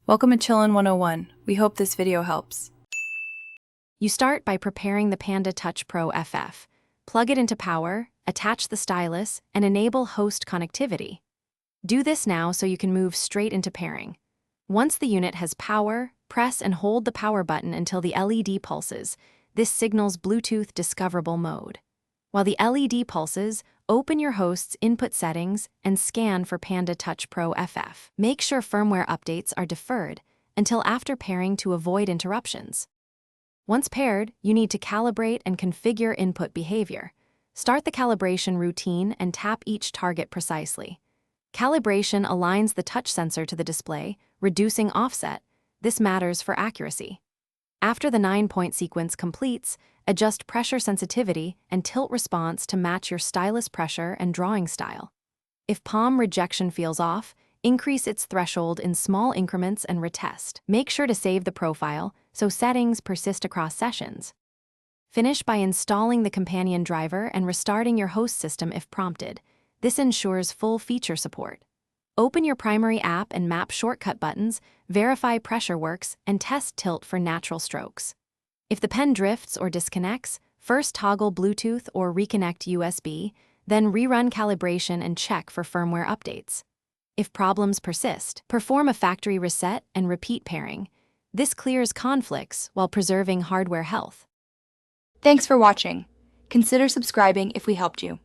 Welcome to Chillin' 101. We hope this video helps. You start by preparing the Panda Touch Pro FF. Plug it into power, attach the stylus, and enable host connectivity. Do this now so you can move straight into pairing. Once the unit has power, press and hold the power button until the LED pulses. This signals Bluetooth discoverable mode. While the LED pulses, open your host's input settings and scan for Panda Touch Pro FF. Make sure firmware updates are deferred until after pairing to avoid interruptions. Once paired, you need to calibrate and configure input behavior. Start the calibration routine and tap each target precisely. Calibration aligns the touch sensor to the display, reducing offset. This matters for accuracy. After the 9-point sequence completes, adjust pressure sensitivity and tilt response to match your stylus pressure and drawing style. If palm rejection feels off, increase its threshold in small increments and retest. Make sure to save the profile so settings persist across sessions. Finish by installing the companion driver and restarting your host system if prompted. This ensures full feature support. Open your primary app and map shortcut buttons, verify pressure works, and test tilt for natural strokes. If the pen drifts or disconnects, first toggle Bluetooth or reconnect USB, then rerun calibration and check for firmware updates. If problems persist, perform a factory reset and repeat pairing. This clears conflicts while preserving hardware health. Thanks for watching. Consider subscribing if we helped you.